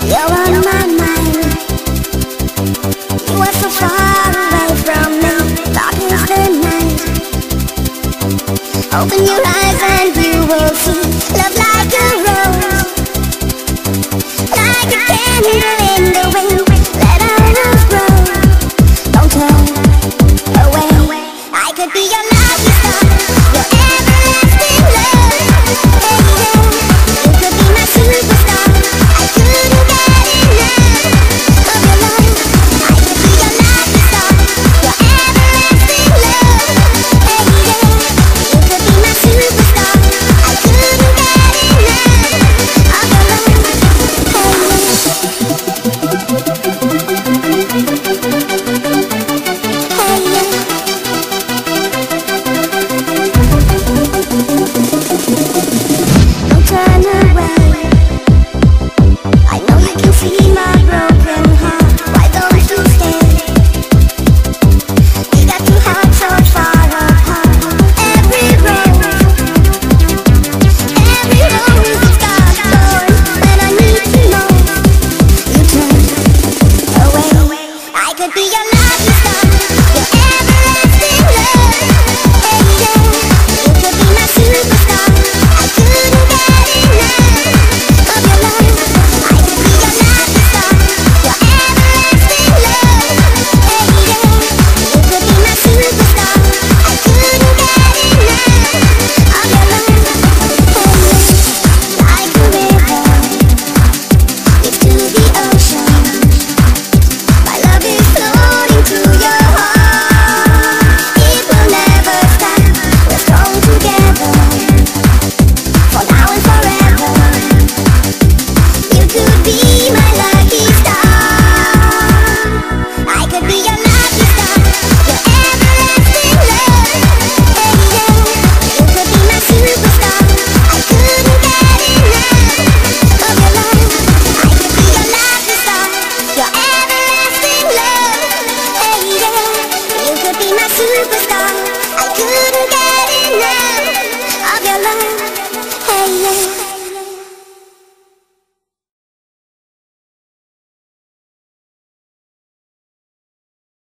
You're on my mind. You are so far away from me. Dark is the night. Open your eyes and you will see love like a rose, like a candle.